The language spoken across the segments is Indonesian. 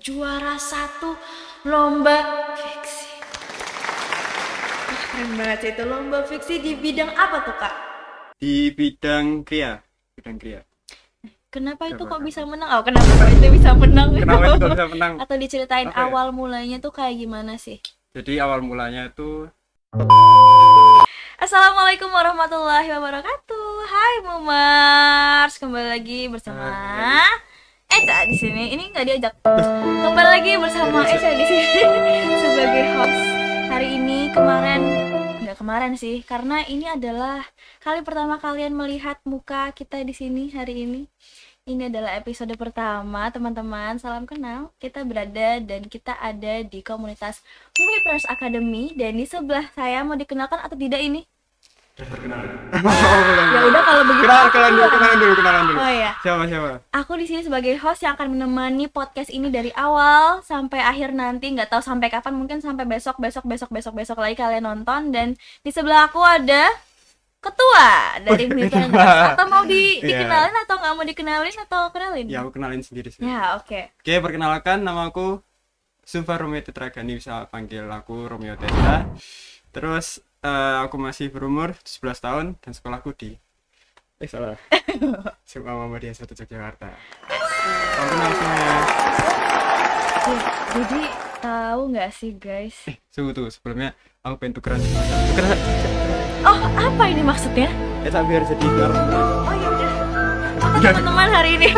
Juara satu lomba fiksi. Wah, keren banget sih itu lomba fiksi di bidang apa tuh kak? Di bidang kria. Kenapa itu Coba, kok bisa coba. menang? Oh, kenapa kok itu bisa menang? Kenapa itu kok bisa menang? Atau diceritain Apa ya? awal mulanya tuh kayak gimana sih? Jadi awal mulanya itu Assalamualaikum warahmatullahi wabarakatuh. Hai Mumars, kembali lagi bersama hai. Eca di sini. Ini nggak diajak. Kembali lagi bersama Terus Eca di sini sebagai host. Hari ini nggak kemarin sih, karena ini adalah kali pertama kalian melihat muka kita di sini hari ini. Ini adalah episode pertama, teman-teman. Salam kenal. Kita berada dan kita ada di komunitas Movie Academy, dan di sebelah saya mau dikenalkan atau tidak ini? Ya udah kalau begitu aku kenalan dulu. Oh ya. Siapa? Aku di sini sebagai host yang akan menemani podcast ini dari awal sampai akhir nanti, nggak tahu sampai kapan, mungkin sampai besok lagi kalian nonton. Dan di sebelah aku ada ketua dari Military. Atau mau dikenalin atau nggak mau dikenalin atau kenalin? Ya, aku kenalin sendiri sih. Ya, oke. Oke, perkenalkan, nama aku Sumpah Romeo Tetragani, bisa panggil aku Romeo Tetra. Terus aku masih berumur 11 tahun dan sekolahku di salah. SMA Muhammadiyah 1 Yogyakarta. Salam kenal semuanya. Jadi tahu nggak sih guys? Tunggu tuh, sebelumnya aku pengen tukeran. Oh, apa ini maksudnya? Tak biar jadi narasumber. Oh ya udah. Oke teman-teman, hari ini.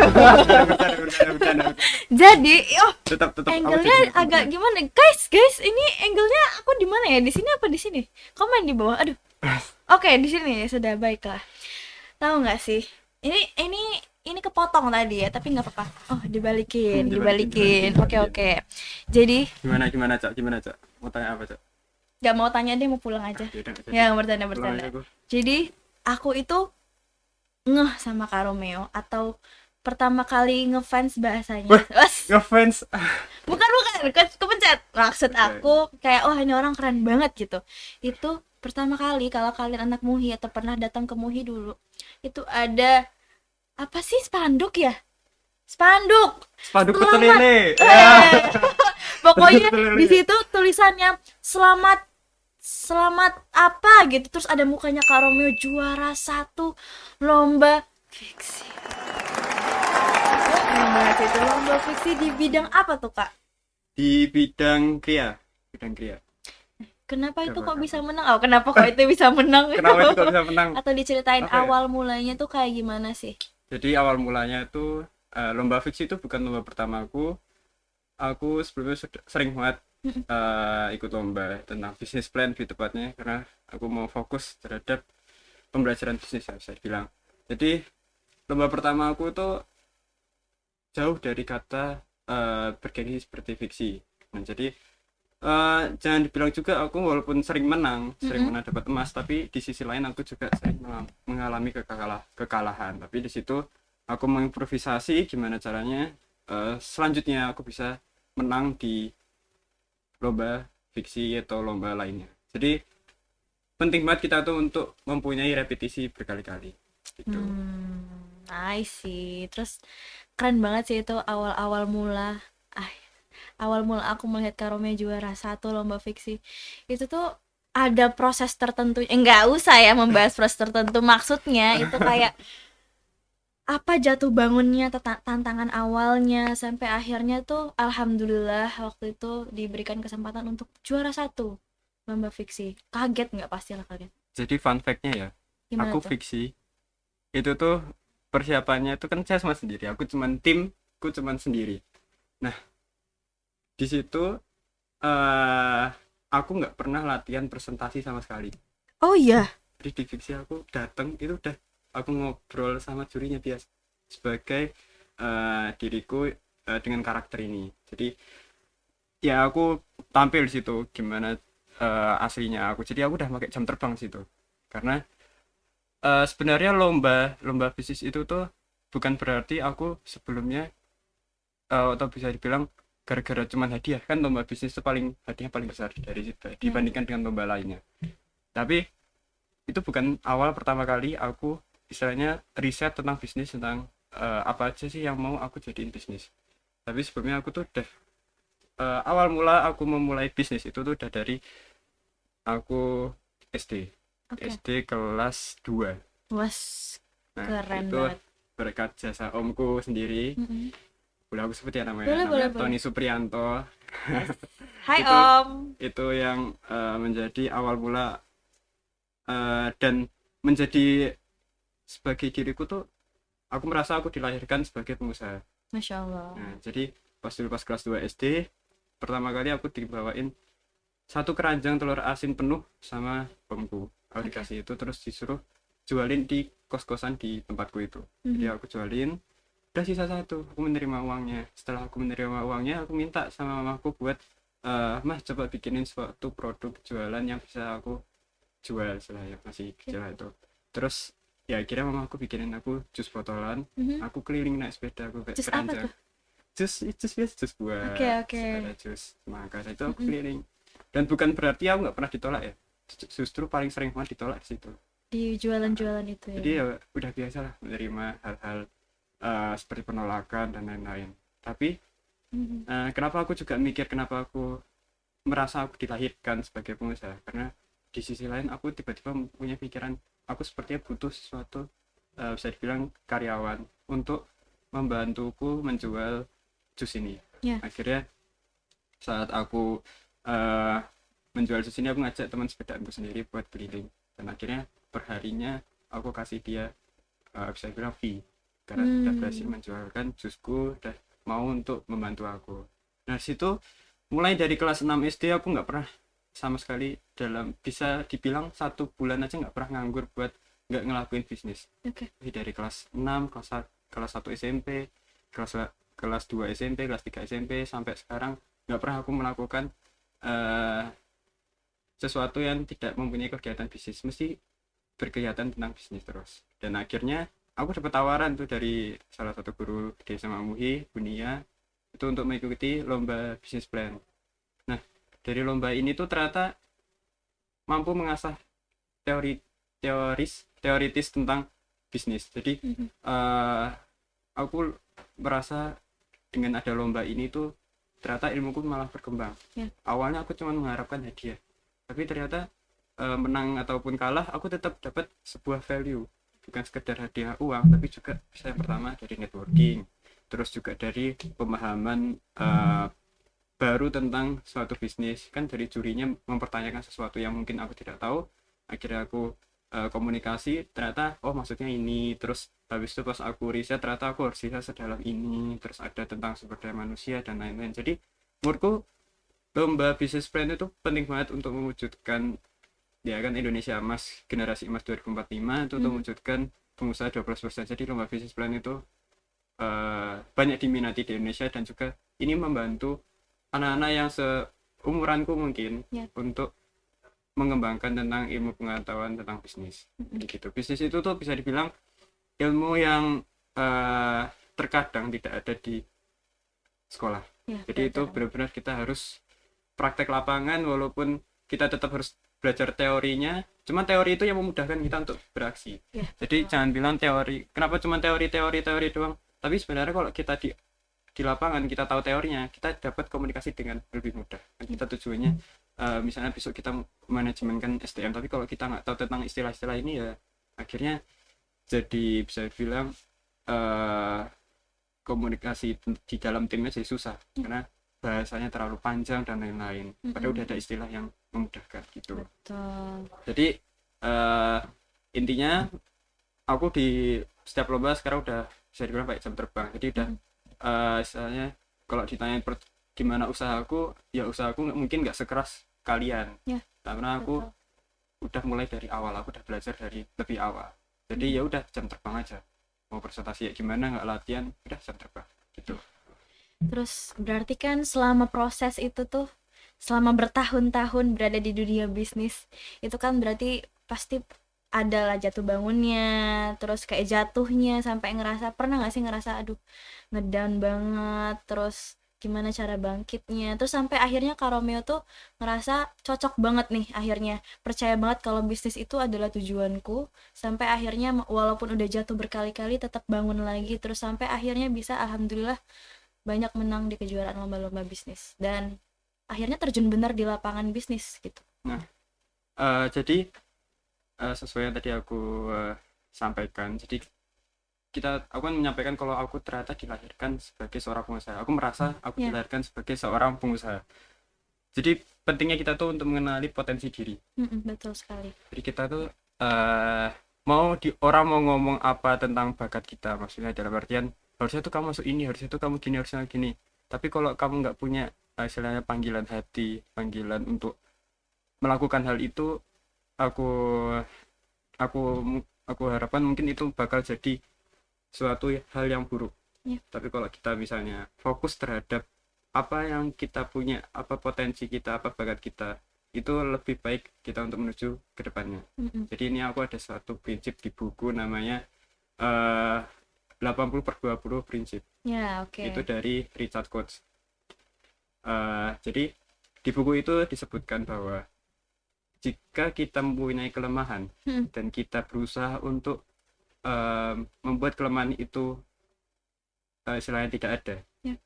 Bercanda. Jadi, Tetap aku angle-nya jadi agak gimana? Guys, ini angle-nya aku di mana ya? Di sini apa di sini? Komen di bawah. Aduh. Oke, di sini sudah, baiklah. Tahu nggak sih? Ini kepotong tadi ya, tapi nggak apa-apa. Oh, dibalikin. Oke. Jadi, Gimana, Cak? Mau tanya apa, Cak? nggak mau tanya deh, mau pulang aja. Yaudah, nggak jadi. Ya, bercanda. Pulang aja aku. Jadi, aku itu ngeh sama Kak Romeo, atau pertama kali ngefans bahasanya. Wah, Was, ngefans. bukan, kepencet. Maksud aku kayak, oh ini orang keren banget gitu. Itu pertama kali, kalau kalian anak Muhi atau pernah datang ke Muhi dulu, itu ada apa sih, spanduk ya? Spanduk. Spanduk Selamat. pecel lele. Pokoknya Betul, di ya. situ tulisannya selamat apa gitu, terus ada mukanya Kak Romeo, juara satu lomba fiksi. Keren banget itu lomba fiksi di bidang apa tuh kak? Di bidang kria. Kenapa itu Coba, kok bisa menang? Oh, kenapa kok itu bisa menang? Kenapa itu kok bisa menang? Atau diceritain Apa ya? awal mulanya tuh kayak gimana sih? Jadi awal mulanya itu lomba fiksi itu bukan lomba pertamaku. Aku sebelumnya sering banget ikut lomba tentang bisnis plan, lebih tepatnya, karena aku mau fokus terhadap pembelajaran bisnis, ya, saya bilang. Jadi lomba pertama aku itu jauh dari kata bergengsi seperti fiksi. Nah, jadi jangan dibilang juga aku walaupun sering menang dapat emas, tapi di sisi lain aku juga sering mengalami kekalahan. Tapi di situ aku mengimprovisasi gimana caranya selanjutnya aku bisa menang di lomba fiksi atau lomba lainnya. Jadi penting banget kita tuh untuk mempunyai repetisi berkali-kali gitu. Nice sih. Terus keren banget sih itu awal mula. Awal mula aku melihat Kak Romeo juara satu lomba fiksi. Itu tuh ada proses tertentu. Enggak usah ya membahas proses tertentu. Maksudnya itu kayak apa jatuh bangunnya, tantangan awalnya sampai akhirnya tuh alhamdulillah waktu itu diberikan kesempatan untuk juara satu lomba fiksi. Kaget nggak? Pastilah kaget. Jadi fun fact-nya ya, Gimana aku tuh? fiksi itu tuh persiapannya itu kan saya sama sendiri, aku cuman sendiri. Nah, di situ aku nggak pernah latihan presentasi sama sekali. Oh iya. Jadi di fiksi aku datang itu udah aku ngobrol sama jurinya biasa sebagai diriku dengan karakter ini. Jadi ya aku tampil di situ gimana aslinya aku. Jadi aku udah pakai jam terbang situ. Karena sebenarnya lomba bisnis itu tuh bukan berarti aku sebelumnya atau bisa dibilang gara-gara cuman hadiah, kan lomba bisnis itu hadiah paling besar dari dibandingkan dengan lomba lainnya. Tapi itu bukan awal pertama kali aku istilahnya riset tentang bisnis, tentang apa aja sih yang mau aku jadiin bisnis. Tapi sebelumnya aku tuh udah awal mula aku memulai bisnis itu tuh udah dari aku SD. Oke. SD kelas 2. Was, Nah, keren itu banget. berkat jasa omku sendiri. Mm-mm. Boleh aku sebut ya namanya? Boleh, Namanya boleh, boleh. Tony Supriyanto. Yes. Hai Itu Om. yang menjadi awal mula dan menjadi sebagai diriku tuh aku merasa aku dilahirkan sebagai pengusaha. Masya Allah. Nah, jadi pas kelas 2 SD pertama kali aku dibawain satu keranjang telur asin penuh sama omku. Aku Oke. dikasih itu terus disuruh jualin di kos-kosan di tempatku itu. Jadi Mhm. aku jualin, udah sisa satu, aku menerima uangnya. Setelah aku menerima uangnya, aku minta sama mamaku buat mah coba bikinin suatu produk jualan yang bisa aku jual setelah yang masih Oke. kecil itu. Terus ya akhirnya mamaku bikinin aku jus botolan. Mhm. Aku keliling naik sepeda aku kayak Jus apa keranjang. tuh? Jus Oke, buah, oke. ada jus semangka itu aku Mhm. keliling. Dan bukan berarti aku nggak pernah ditolak ya, justru paling sering banget ditolak di situ. Di Nah, jualan-jualan itu jadi ya. ya udah biasa lah menerima hal-hal seperti penolakan dan lain-lain. Tapi Mhm. kenapa aku juga mikir kenapa aku merasa aku dilahirkan sebagai pengusaha, karena di sisi lain aku tiba-tiba punya pikiran aku sepertinya butuh sesuatu, bisa dibilang karyawan untuk membantuku menjual jus ini. Ya. Akhirnya saat aku uh, menjual jus ini aku ngajak teman sepedaanku sendiri buat keliling, dan akhirnya perharinya aku kasih dia bisa bilang fee karena sudah berhasil Hmm. menjualkan jusku dan mau untuk membantu aku. Nah situ mulai dari kelas 6 SD aku nggak pernah sama sekali, dalam bisa dibilang 1 bulan aja nggak pernah nganggur buat nggak ngelakuin bisnis. Oke. Jadi dari kelas 6 kelas 1 SMP, kelas kelas 2 SMP, kelas 3 SMP sampai sekarang nggak pernah aku melakukan uh, sesuatu yang tidak mempunyai kegiatan bisnis, mesti berkegiatan tentang bisnis terus. Dan akhirnya aku dapat tawaran tuh dari salah satu guru di SMA Muhi, Bunia, itu untuk mengikuti lomba bisnis plan. Nah, dari lomba ini tuh ternyata mampu mengasah teori teoritis tentang bisnis. Jadi Mhm. aku merasa dengan ada lomba ini tuh ternyata ilmuku malah berkembang. Ya. Awalnya aku cuma mengharapkan hadiah, tapi ternyata menang ataupun kalah aku tetap dapat sebuah value, bukan sekedar hadiah uang tapi juga bisa yang pertama dari networking, terus juga dari pemahaman baru tentang suatu bisnis. Kan dari jurinya mempertanyakan sesuatu yang mungkin aku tidak tahu, akhirnya aku komunikasi, ternyata oh maksudnya ini, terus habis itu pas aku riset ternyata aku harus riset sedalam ini, terus ada tentang sumber daya manusia dan lain-lain. Jadi menurutku lomba bisnis plan itu penting banget untuk mewujudkan ya kan Indonesia Emas, generasi emas 2045 itu untuk Mhm. mewujudkan pengusaha 12%. Jadi lomba bisnis plan itu banyak diminati di Indonesia, dan juga ini membantu anak-anak yang seumuranku mungkin Ya. untuk mengembangkan tentang ilmu pengetahuan tentang bisnis. Mhm. Gitu. Bisnis itu tuh bisa dibilang ilmu yang terkadang tidak ada di sekolah. Ya, Jadi itu benar-benar. benar-benar kita harus praktek lapangan, walaupun kita tetap harus belajar teorinya, cuman teori itu yang memudahkan kita untuk beraksi. Ya, Jadi betul. jangan bilang teori, kenapa cuma teori doang, tapi sebenarnya kalau kita di lapangan kita tahu teorinya, kita dapat komunikasi dengan lebih mudah. Kan kita tujuannya misalnya besok kita manajemenkan SDM, tapi kalau kita nggak tahu tentang istilah-istilah ini ya akhirnya jadi bisa bilang eh, komunikasi di dalam timnya jadi susah karena bahasanya terlalu panjang dan lain-lain. Padahal udah Mhm. ada istilah yang memudahkan gitu. Betul. Jadi eh, intinya aku di setiap lomba sekarang udah bisa dibilang kayak jam terbang. Jadi udah Mhm. istilahnya kalau ditanya gimana usahaku, ya usahaku mungkin nggak sekeras kalian. Ya, Karena aku betul. udah mulai dari awal, aku udah belajar dari lebih awal. Jadi Mhm. ya udah jam terbang aja. Mau presentasi ya gimana, nggak latihan, udah jam terbang gitu. Terus berarti kan selama proses itu tuh, selama bertahun-tahun berada di dunia bisnis, itu kan berarti pasti adalah jatuh bangunnya, terus kayak jatuhnya sampai ngerasa, pernah nggak sih ngerasa aduh ngedown banget, terus gimana cara bangkitnya, terus sampai akhirnya Kak Romeo tuh ngerasa cocok banget nih, akhirnya percaya banget kalau bisnis itu adalah tujuanku, sampai akhirnya walaupun udah jatuh berkali-kali tetap bangun lagi, terus sampai akhirnya bisa alhamdulillah banyak menang di kejuaraan lomba-lomba bisnis dan akhirnya terjun benar di lapangan bisnis gitu. Nah, jadi sesuai yang tadi aku sampaikan, jadi aku kan menyampaikan kalau aku ternyata dilahirkan sebagai seorang pengusaha. Aku merasa aku Ya, dilahirkan sebagai seorang pengusaha. Jadi pentingnya kita tuh untuk mengenali potensi diri. betul sekali. Jadi kita tuh eh orang mau ngomong apa tentang bakat kita, maksudnya dalam artian harusnya tuh kamu masuk ini, harusnya tuh kamu gini, harusnya gini. Tapi kalau kamu nggak punya istilahnya panggilan hati, panggilan untuk melakukan hal itu, aku aku aku harapkan mungkin itu bakal jadi suatu hal yang buruk. Ya. Tapi kalau kita misalnya fokus terhadap apa yang kita punya, apa potensi kita, apa bakat kita, itu lebih baik kita untuk menuju ke depannya. Jadi ini aku ada suatu prinsip di buku namanya eh 80/20 prinsip. Ya, oke. Itu dari Richard Coates. Jadi di buku itu disebutkan bahwa jika kita mempunyai kelemahan dan kita berusaha untuk membuat kelemahan itu istilahnya tidak ada, Ya.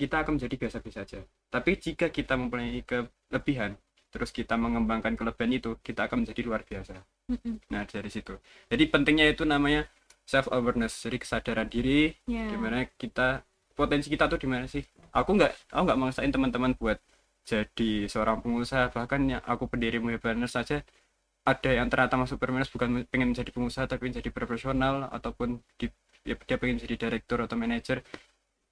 kita akan menjadi biasa-biasa saja. Tapi jika kita mempunyai kelebihan, terus kita mengembangkan kelebihan itu, kita akan menjadi luar biasa. Nah, dari situ. Jadi pentingnya itu namanya self awareness, jadi kesadaran diri, Ya. gimana kita, potensi kita tuh di mana sih. Aku nggak maksain teman-teman buat jadi seorang pengusaha, bahkan yang aku pendiri Mohebaners saja ada yang ternyata masuk Permenas bukan pengen menjadi pengusaha tapi menjadi profesional, ataupun dia pengen jadi direktur atau manajer.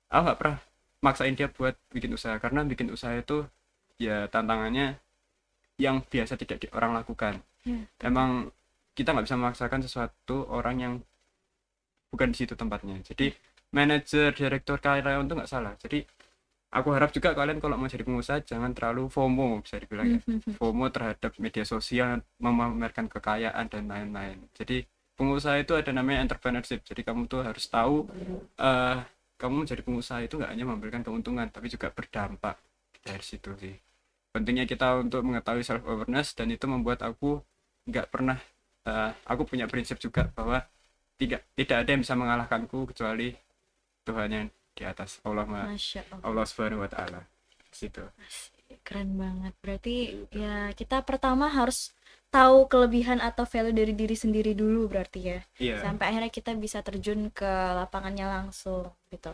Aku nggak pernah maksain dia buat bikin usaha, karena bikin usaha itu ya tantangannya yang biasa tidak orang lakukan. Emang kita nggak bisa memaksakan sesuatu orang yang bukan di situ tempatnya. Jadi manajer, direktur, karyawan itu nggak salah. Jadi aku harap juga kalian kalau mau jadi pengusaha jangan terlalu FOMO, bisa dibilang ya. FOMO terhadap media sosial, memamerkan kekayaan dan lain-lain. Jadi pengusaha itu ada namanya entrepreneurship. Jadi kamu tuh harus tahu kamu menjadi pengusaha itu nggak hanya memberikan keuntungan tapi juga berdampak. Dari situ sih pentingnya kita untuk mengetahui self awareness, dan itu membuat aku nggak pernah aku punya prinsip juga bahwa tidak ada yang bisa mengalahkanku kecuali Tuhan yang di atas, Masya Allah. Allah Subhanahu wa taala. Situ. Keren banget. Berarti ya kita pertama harus tahu kelebihan atau value dari diri sendiri dulu berarti ya. Iya. Sampai akhirnya kita bisa terjun ke lapangannya langsung gitu.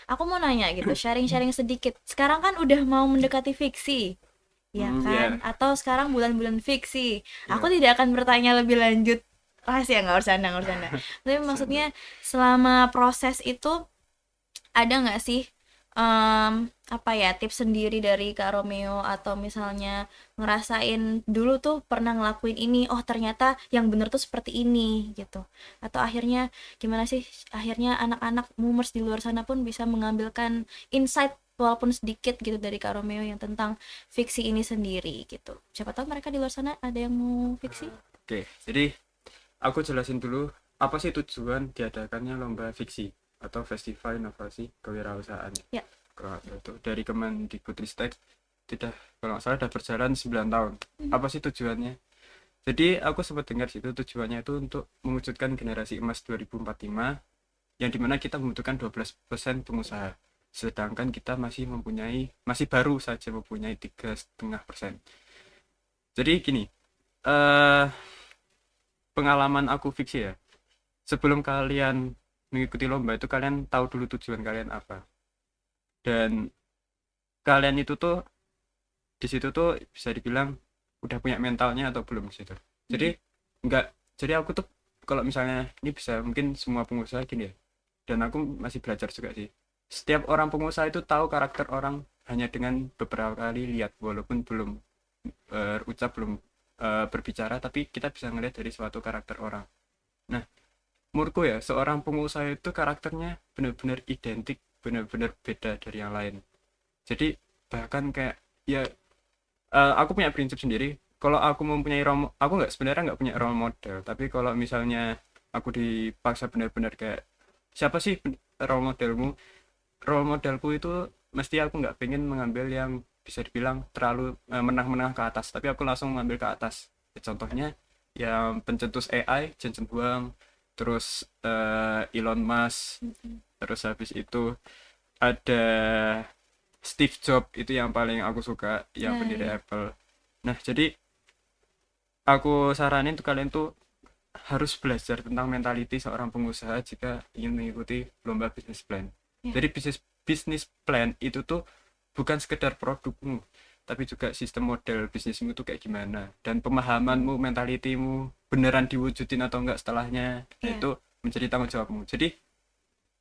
Aku mau nanya gitu, sharing-sharing sedikit. Sekarang kan udah mau mendekati fiksi. Ya kan? Atau sekarang bulan-bulan fiksi. Aku tidak akan bertanya lebih lanjut. Rahasia, nggak usah anda, nggak usah anda. Tapi maksudnya selama proses itu ada nggak sih apa ya tips sendiri dari Kak Romeo, atau misalnya ngerasain dulu tuh pernah ngelakuin ini, oh ternyata yang bener tuh seperti ini gitu, atau akhirnya gimana sih akhirnya anak-anak boomers di luar sana pun bisa mengambilkan insight walaupun sedikit gitu dari Kak Romeo yang tentang fiksi ini sendiri gitu, siapa tahu mereka di luar sana ada yang mau fiksi. Oke, jadi aku jelasin dulu apa sih tujuan diadakannya lomba fiksi atau festival inovasi kewirausahaan. Ya. Kalau itu dari Kemendikbudristek tidak, kalau nggak salah sudah berjalan 9 tahun. Apa sih tujuannya? Jadi aku sempat dengar situ tujuannya itu untuk mewujudkan generasi emas 2045, yang dimana kita membutuhkan 12% pengusaha, sedangkan kita masih baru saja mempunyai 3,5%. Jadi gini, pengalaman aku fiksi ya, sebelum kalian mengikuti lomba itu kalian tahu dulu tujuan kalian apa, dan kalian itu tuh di situ tuh bisa dibilang udah punya mentalnya atau belum di situ. Jadi enggak, jadi aku tuh kalau misalnya ini bisa mungkin semua pengusaha gini ya, dan aku masih belajar juga sih, setiap orang pengusaha itu tahu karakter orang hanya dengan beberapa kali lihat, walaupun belum berucap, belum berbicara, tapi kita bisa ngelihat dari suatu karakter orang. Nah, menurutku ya seorang pengusaha itu karakternya benar-benar identik, benar-benar beda dari yang lain. Jadi bahkan kayak ya aku punya prinsip sendiri, kalau aku mempunyai aku sebenarnya nggak punya role model, tapi kalau misalnya aku dipaksa benar-benar kayak siapa sih role modelmu, role modelku itu mesti aku nggak pengen mengambil yang bisa dibilang terlalu menang-menang ke atas, tapi aku langsung mengambil ke atas. Contohnya yang pencetus AI Jensen Huang, terus Elon Musk, terus habis itu ada Steve Jobs, itu yang paling aku suka, yang Ya, pendiri ya. Apple. Nah, jadi aku saranin tuh kalian tuh harus belajar tentang mentality seorang pengusaha jika ingin mengikuti lomba bisnis plan. Ya. Jadi bisnis bisnis plan itu tuh bukan sekedar produkmu, tapi juga sistem model bisnismu tuh kayak gimana, dan pemahamanmu, mentalitimu beneran diwujudin atau enggak setelahnya. Nah, Ya. itu menjadi tanggung jawabmu. Jadi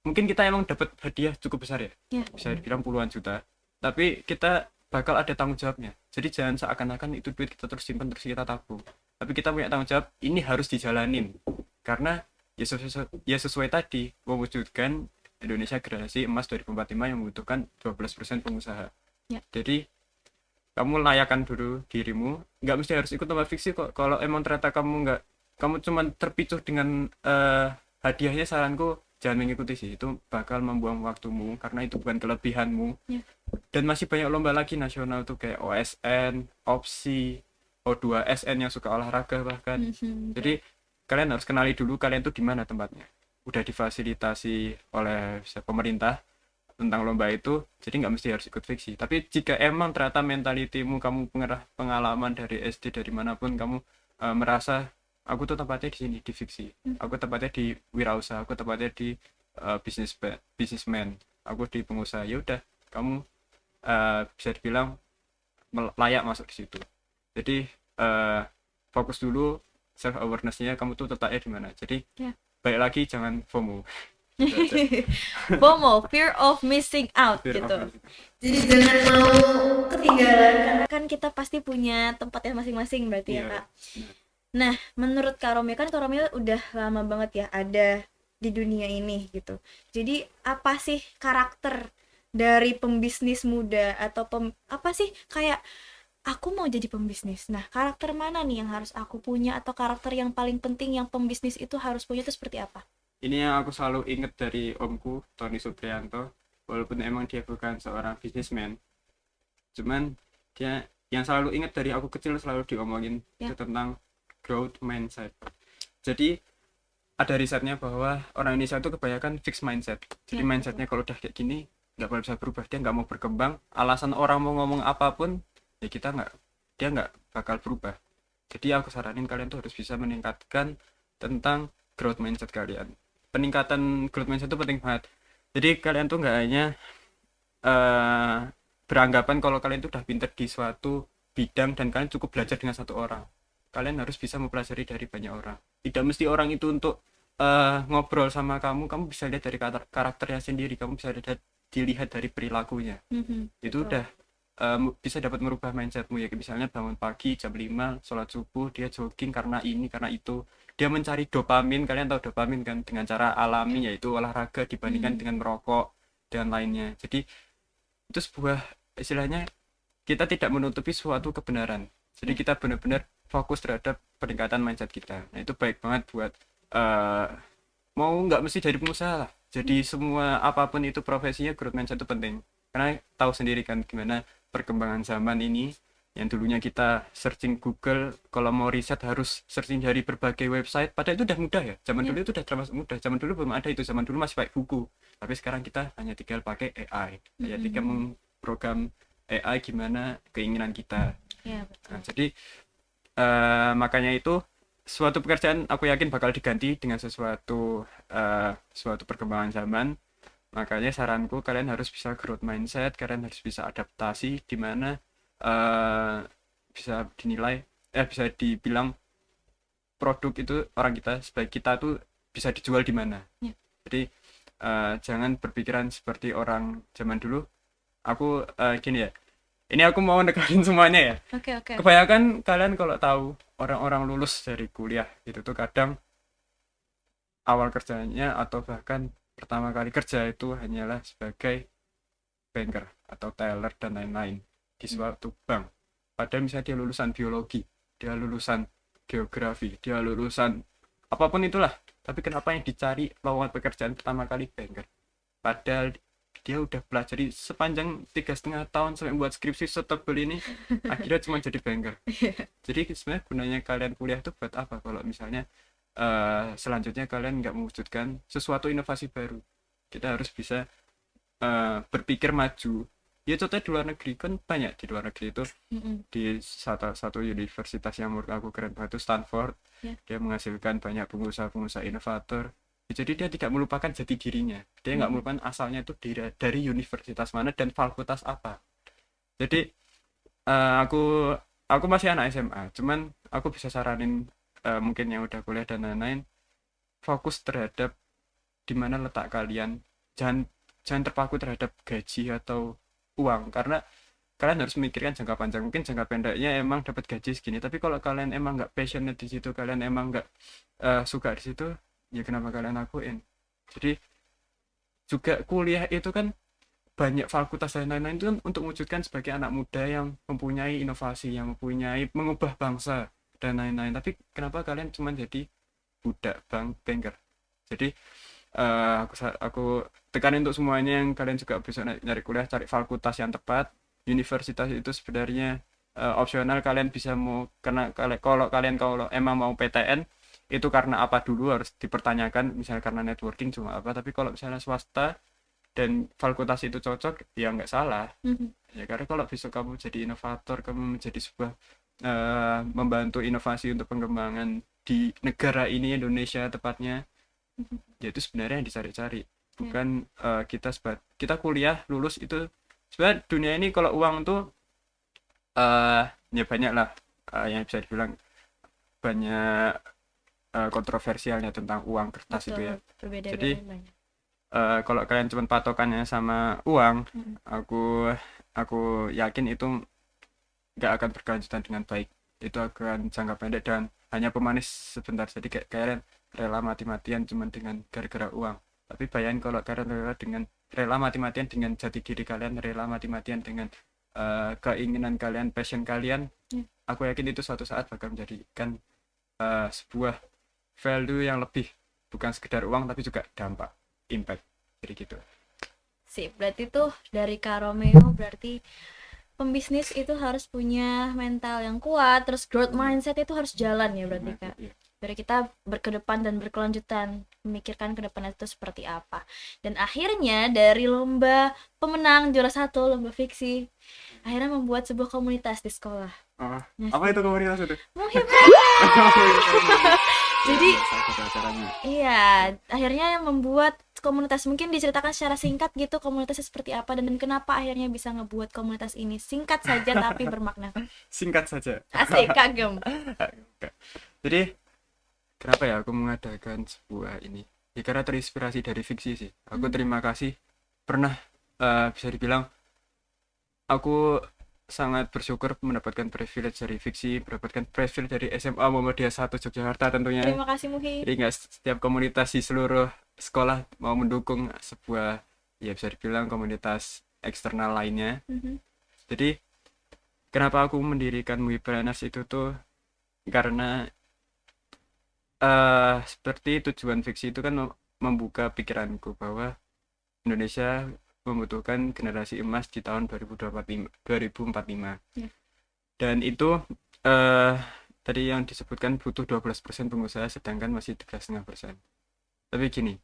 mungkin kita emang dapat hadiah cukup besar ya, Ya. bisa dibilang puluhan juta, tapi kita bakal ada tanggung jawabnya. Jadi jangan seakan-akan itu duit kita terus simpan terus kita tabung, tapi kita punya tanggung jawab, ini harus dijalanin. Karena ya sesuai tadi, mewujudkan Indonesia generasi emas 2045 yang membutuhkan 12% pengusaha. Ya. Jadi kamu layakkan dulu dirimu, nggak mesti harus ikut lomba fiksi kok. Kalau emang ternyata kamu nggak, kamu cuma terpicu dengan hadiahnya, saranku jangan mengikuti sih, itu bakal membuang waktumu karena itu bukan kelebihanmu. Ya. Dan masih banyak lomba lagi nasional tuh kayak OSN, OPSI, O2SN yang suka olahraga bahkan. Mhm. Jadi kalian harus kenali dulu kalian tuh di mana tempatnya. Udah difasilitasi oleh pemerintah tentang lomba itu, jadi nggak mesti harus ikut fiksi. Tapi jika emang ternyata mentalitimu, kamu pengalaman dari SD dari manapun, kamu merasa aku tuh tempatnya di sini di fiksi, aku tempatnya di wirausaha, aku tempatnya di bisnisman, aku di pengusaha, ya udah kamu bisa dibilang layak masuk di situ. Jadi eh, fokus dulu self awarenessnya, kamu tuh letaknya di mana. Jadi Ya. balik lagi, jangan FOMO. Itu aja. FOMO, fear of missing out Fear of gitu. missing. Jadi jangan mau ketinggalan karena kan kita pasti punya tempatnya masing-masing berarti ya, Iya. Kak. Nah, menurut Kak Romeo, kan Kak Romeo udah lama banget ya ada di dunia ini gitu. Jadi apa sih karakter dari pembisnis muda atau apa sih kayak aku mau jadi pembisnis. Nah, karakter mana nih yang harus aku punya atau karakter yang paling penting yang pembisnis itu harus punya itu seperti apa? Ini yang aku selalu inget dari omku Tony Suprianto, walaupun emang dia bukan seorang businessman, cuman dia yang selalu inget dari aku kecil, selalu diomongin Ya. itu tentang growth mindset. Jadi ada risetnya bahwa orang Indonesia itu kebanyakan fixed mindset. Jadi Ya, mindsetnya kalau udah kayak gini nggak bakal bisa berubah, dia nggak mau berkembang. Alasan orang mau ngomong apapun ya dia nggak bakal berubah. Jadi aku saranin kalian tuh harus bisa meningkatkan tentang growth mindset kalian. Peningkatan growth mindset itu penting banget. Jadi kalian tuh nggak hanya eh, beranggapan kalau kalian tuh udah pinter di suatu bidang dan kalian cukup belajar dengan satu orang. Kalian harus bisa mempelajari dari banyak orang. Tidak mesti orang itu untuk ngobrol sama kamu bisa lihat dari karakternya sendiri, kamu bisa dilihat dari perilakunya. Mhm, Itu betul. udah bisa dapat merubah mindsetmu ya. Misalnya bangun pagi jam 5 sholat subuh, dia jogging karena ini karena itu, dia mencari dopamin. Kalian tahu dopamin kan, dengan cara alami yaitu olahraga dibandingkan Mhm. dengan merokok dan lainnya. Jadi itu sebuah, istilahnya, kita tidak menutupi suatu kebenaran, jadi Ya. kita benar-benar fokus terhadap peningkatan mindset kita. Nah itu baik banget buat eh, mau nggak mesti dari pengusaha lah, jadi semua apapun itu profesinya, growth mindset itu penting. Karena tahu sendiri kan gimana perkembangan zaman ini, yang dulunya kita searching Google, kalau mau riset harus searching dari berbagai website, padahal itu udah mudah ya. Zaman Ya. dulu itu udah termasuk mudah, zaman dulu belum ada itu, zaman dulu masih pakai buku. Tapi sekarang kita hanya tinggal pakai AI, hanya tinggal Mhm. memprogram AI gimana keinginan kita. Ya, Nah, betul. jadi makanya itu suatu pekerjaan aku yakin bakal diganti dengan suatu perkembangan zaman. Makanya saranku kalian harus bisa growth mindset, kalian harus bisa adaptasi di mana eh, bisa dinilai, bisa dibilang produk itu orang kita, sebaik kita tuh bisa dijual di mana. Ya. Jadi jangan berpikiran seperti orang zaman dulu. Aku gini ya, ini aku mau negarin semuanya ya. Oke, oke. Kebanyakan kalian kalau tahu orang-orang lulus dari kuliah itu tuh kadang awal kerjanya atau bahkan pertama kali kerja itu hanyalah sebagai banker atau teller dan lain-lain di suatu bank. Padahal misalnya dia lulusan biologi, dia lulusan geografi, dia lulusan apapun itulah. Tapi kenapa yang dicari lowongan pekerjaan pertama kali banker? Padahal dia udah pelajari sepanjang 3,5 tahun sampai buat skripsi setebel ini, akhirnya cuma jadi banker. Jadi sebenarnya gunanya kalian kuliah itu buat apa kalau misalnya selanjutnya kalian nggak mewujudkan sesuatu inovasi baru? Kita harus bisa berpikir maju. Ya contohnya di luar negeri kan banyak, di luar negeri itu Mm-mm. di satu universitas yang menurut aku keren banget itu Stanford. Ya. Dia menghasilkan banyak pengusaha-pengusaha inovator. Ya, jadi dia tidak melupakan jati dirinya, dia nggak Mm-mm. melupakan asalnya itu dari universitas mana dan fakultas apa. Jadi aku masih anak SMA, cuman aku bisa saranin mungkin yang udah kuliah dan lain-lain, fokus terhadap di mana letak kalian. Jangan jangan terpaku terhadap gaji atau uang, karena kalian harus memikirkan jangka panjang. Mungkin jangka pendeknya emang dapat gaji segini, tapi kalau kalian emang nggak passionate di situ, kalian emang nggak suka di situ, ya kenapa kalian lakuin. Jadi juga kuliah itu kan banyak fakultas dan lain-lain itu kan untuk mewujudkan sebagai anak muda yang mempunyai inovasi, yang mempunyai mengubah bangsa dan lain-lain. Tapi kenapa kalian cuma jadi budak banker? Jadi aku tekanin untuk semuanya yang kalian juga bisa nyari kuliah, cari fakultas yang tepat. Universitas itu sebenarnya opsional, kalian bisa mau, karena kalau emang mau PTN itu karena apa dulu harus dipertanyakan, misalnya karena networking cuma apa. Tapi kalau misalnya swasta dan fakultas itu cocok, ya nggak salah. Mhm. Ya karena kalau besok kamu jadi inovator, kamu menjadi sebuah membantu inovasi untuk pengembangan di negara ini, Indonesia tepatnya, Mhm. ya itu sebenarnya yang dicari-cari. Ya. Bukan kita kuliah lulus itu. Sebenarnya dunia ini kalau uang tuh eh ya banyak lah, yang bisa dibilang banyak kontroversialnya tentang uang kertas itu Betul, ya. Jadi berbeda-beda banyak. kalau kalian cuma patokannya sama uang, Mhm. aku aku yakin itu nggak akan berkelanjutan dengan baik. Itu akan jangka pendek dan hanya pemanis sebentar. Jadi kayak kalian rela mati-matian cuma dengan gara-gara uang. Tapi bayangin kalau kalian rela mati-matian dengan jati diri kalian, rela mati-matian dengan keinginan kalian, passion kalian, Ya. aku yakin itu suatu saat bakal menjadikan sebuah value yang lebih, bukan sekedar uang tapi juga dampak, impact. Jadi gitu. Sip, berarti tuh dari Kak Romeo berarti pembisnis itu harus punya mental yang kuat, terus growth Iya, mindset itu harus jalan ya berarti benar, Kak. iya. Dari kita berkedepan dan berkelanjutan memikirkan ke depannya itu seperti apa. Dan akhirnya dari lomba pemenang juara satu lomba fiksi akhirnya membuat sebuah komunitas di sekolah. Oh, apa itu Ngasih komunitas itu? Muhib. Ya, Jadi salah satu acaranya. iya, akhirnya membuat komunitas, mungkin diceritakan secara singkat gitu komunitasnya seperti apa dan kenapa akhirnya bisa ngebuat komunitas ini. Singkat saja tapi bermakna. Singkat saja. Asik, kagem. Jadi kenapa ya aku mengadakan sebuah ini? Ya karena terinspirasi dari fiksi sih. Aku Mhm. terima kasih pernah, bisa dibilang aku sangat bersyukur mendapatkan privilege dari fiksi, mendapatkan privilege dari SMA Muhammadiyah 1 Yogyakarta tentunya. Terima kasih Muhi. Jadi nggak setiap komunitas di seluruh sekolah mau mendukung sebuah, ya bisa dibilang komunitas eksternal lainnya. Mhm. Jadi kenapa aku mendirikan Muhibraners itu tuh karena seperti tujuan fiksi itu kan membuka pikiranku bahwa Indonesia membutuhkan generasi emas di tahun 2045. Ya. Dan itu eh tadi yang disebutkan butuh 12% pengusaha sedangkan masih 13,5%. Tapi gini,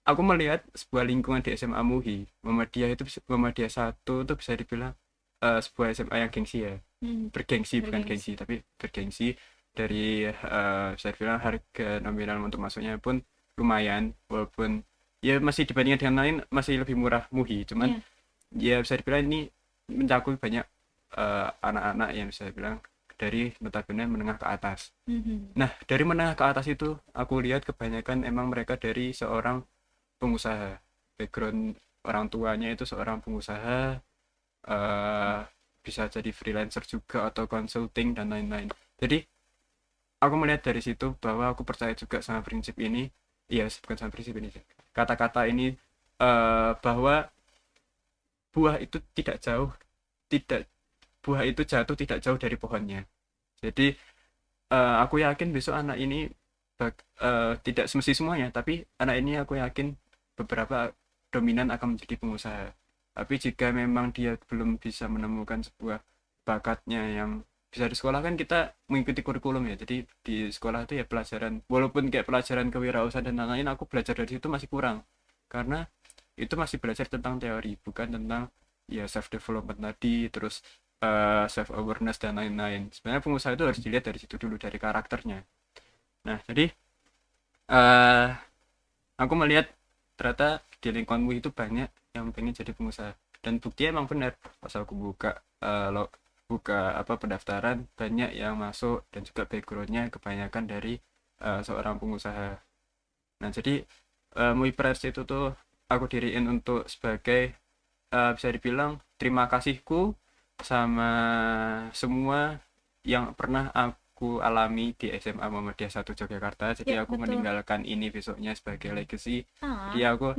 aku melihat sebuah lingkungan di SMA MUHI, Muhammadiyah 1 itu bisa dibilang sebuah SMA yang gengsi ya. Mhm. Bergengsi, bukan Bergengsi. gengsi tapi bergengsi. Dari bisa dibilang harga nominal untuk masuknya pun lumayan, walaupun ya masih dibandingkan dengan lain masih lebih murah MUHI, cuman Ya. ya bisa dibilang ini mencakup banyak anak-anak yang bisa dibilang dari notabene menengah ke atas. Mhm. Nah, dari menengah ke atas itu aku lihat kebanyakan emang mereka dari seorang pengusaha. Background orang tuanya itu seorang pengusaha, eh bisa jadi freelancer juga atau consulting dan lain-lain. Jadi aku melihat dari situ bahwa aku percaya juga sama prinsip ini. Iya, bukan sama prinsip ini, kata-kata ini, bahwa buah itu tidak jauh tidak buah itu jatuh tidak jauh dari pohonnya. Jadi aku yakin besok anak ini tidak semesti semuanya, tapi anak ini aku yakin beberapa dominan akan menjadi pengusaha. Tapi jika memang dia belum bisa menemukan sebuah bakatnya yang bisa di sekolah, kan kita mengikuti kurikulum ya. Jadi di sekolah itu ya pelajaran, walaupun kayak pelajaran kewirausahaan dan lain-lain, aku belajar dari situ masih kurang. Karena itu masih belajar tentang teori, bukan tentang ya self development tadi, terus self awareness dan lain-lain. Sebenarnya pengusaha itu harus dilihat dari situ dulu, dari karakternya. Nah, jadi eh aku melihat ternyata di lingkunganmu itu banyak yang pengen jadi pengusaha, dan buktinya emang benar. Pas aku buka buka apa pendaftaran, banyak yang masuk dan juga backgroundnya kebanyakan dari seorang pengusaha. Nah, jadi Mui Press itu tuh aku diriin untuk sebagai bisa dibilang terima kasihku sama semua yang pernah aku alami di SMA Muhammadiyah 1 Yogyakarta. Jadi Ya, aku betul. meninggalkan ini besoknya sebagai legacy. Jadi Ah. aku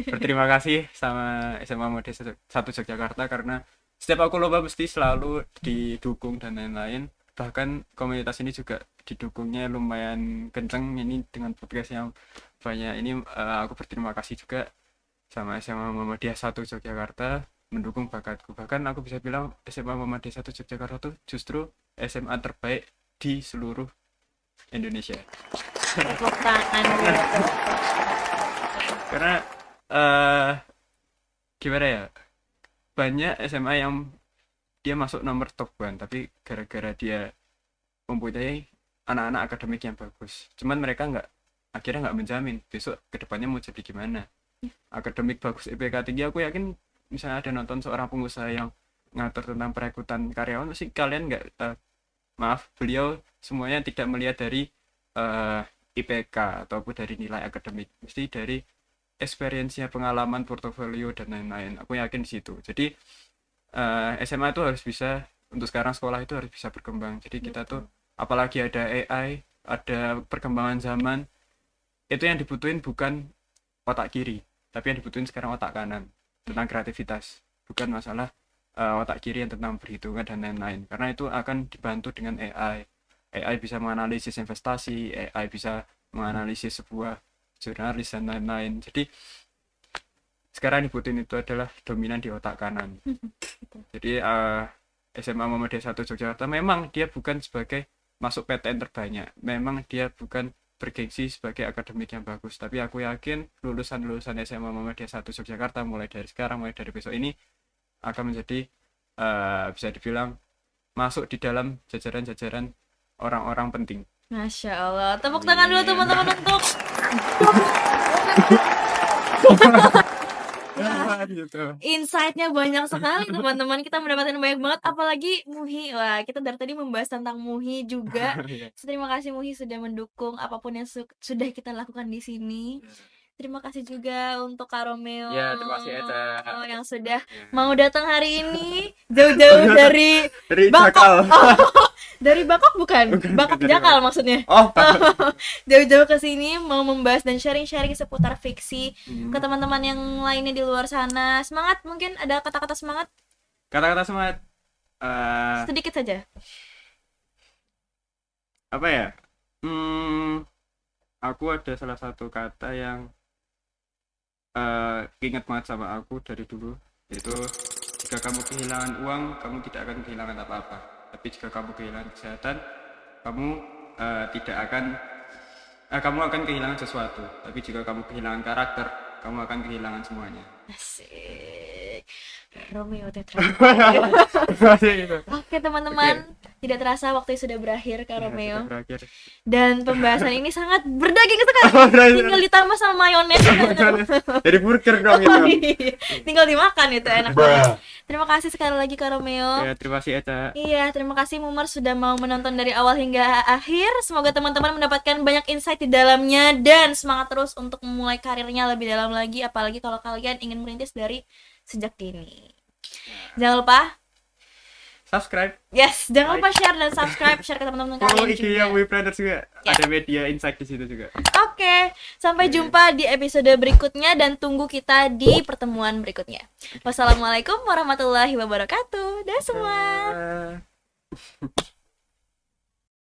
berterima kasih sama SMA Muhammadiyah 1 Yogyakarta, karena setiap aku lomba mesti selalu didukung dan lain-lain. Bahkan komunitas ini juga didukungnya lumayan kenceng ini dengan podcast yang banyak ini. Aku berterima kasih juga sama SMA Muhammadiyah 1 Yogyakarta mendukung bakatku. Bahkan aku bisa bilang SMA Muhammadiyah 1 Yogyakarta tuh justru SMA terbaik di seluruh Indonesia. Tepuk tangan dulu. Karena eh gimana ya, banyak SMA yang dia masuk nomor top 1 tapi gara-gara dia mempunyai anak-anak akademik yang bagus, cuman mereka nggak, akhirnya nggak menjamin besok kedepannya mau jadi gimana. Akademik bagus, IPK tinggi, aku yakin misalnya ada nonton seorang pengusaha yang ngatur tentang perekrutan karyawan, pasti kalian nggak maaf, beliau semuanya tidak melihat dari eh, IPK ataupun dari nilai akademik, mesti dari experience-nya, pengalaman, portofolio dan lain-lain. Aku yakin di situ. Jadi SMA itu harus bisa, untuk sekarang sekolah itu harus bisa berkembang. Jadi kita tuh Betul. apalagi ada AI, ada perkembangan zaman, itu yang dibutuhin bukan otak kiri, tapi yang dibutuhin sekarang otak kanan, tentang kreativitas, bukan masalah otak kiri yang tentang perhitungan dan lain-lain, karena itu akan dibantu dengan AI. AI bisa menganalisis investasi, AI bisa menganalisis sebuah jurnalis dan lain-lain. Jadi sekarang dibutuhin itu adalah dominan di otak kanan. Jadi SMA Muhammadiyah 1 Yogyakarta memang dia bukan sebagai masuk PTN terbanyak, memang dia bukan bergengsi sebagai akademik yang bagus, tapi aku yakin lulusan-lulusan SMA Muhammadiyah 1 Yogyakarta mulai dari sekarang, mulai dari besok ini akan menjadi bisa dibilang masuk di dalam jajaran-jajaran orang-orang penting. Masya Allah. Tepuk tangan dulu Amin. teman-teman untuk Gitu. insight-nya banyak sekali teman-teman. Kita mendapatkan banyak banget, apalagi Muhi. Wah, kita dari tadi membahas tentang Muhi juga. Iya. Terima kasih Muhi sudah mendukung apapun yang sudah kita lakukan di sini. Terima kasih juga untuk Kak Romeo Ya, terima kasih Eca. yang sudah Ya. mau datang hari ini jauh-jauh dari Dari Bangkok. Jakal. Dari Bangkok bukan? Bukan, Bangkok dari Jakal maksudnya. Oh, Jauh-jauh ke sini mau membahas dan sharing-sharing seputar fiksi Hmm. ke teman-teman yang lainnya di luar sana. Semangat, mungkin ada kata-kata semangat Kata-kata semangat. sedikit saja. Apa ya? Aku ada salah satu kata yang ingat banget sama aku dari dulu, yaitu jika kamu kehilangan uang, kamu tidak akan kehilangan apa-apa. Tapi jika kamu kehilangan kesehatan, kamu tidak akan kamu akan kehilangan sesuatu. Tapi jika kamu kehilangan karakter, kamu akan kehilangan semuanya. Asik. Romeo Tetra. Masih gitu. Oke teman-teman, tidak terasa waktu sudah berakhir Kak Ya, Romeo. sudah berakhir. Dan pembahasan ini sangat berdaging sekali. Berakhir. Tinggal ditambah sama mayones. Jadi burger dong itu. Iya, tinggal dimakan itu enak banget. Terima kasih sekali lagi Kak Romeo. Ya, terima kasih Eca. Iya, terima kasih Mumar sudah mau menonton dari awal hingga akhir. Semoga teman-teman mendapatkan banyak insight di dalamnya dan semangat terus untuk memulai karirnya lebih dalam lagi, apalagi kalau kalian ingin merintis dari sejak dini. Jangan lupa, Subscribe. jangan lupa share dan subscribe, share ke teman-teman Follow kalian IG juga. yang WePlanners juga. Ya. Ada media insight di situ juga. Oke, sampai jumpa di episode berikutnya dan tunggu kita di pertemuan berikutnya. Wassalamualaikum warahmatullahi wabarakatuh. Dah semua. Dadah.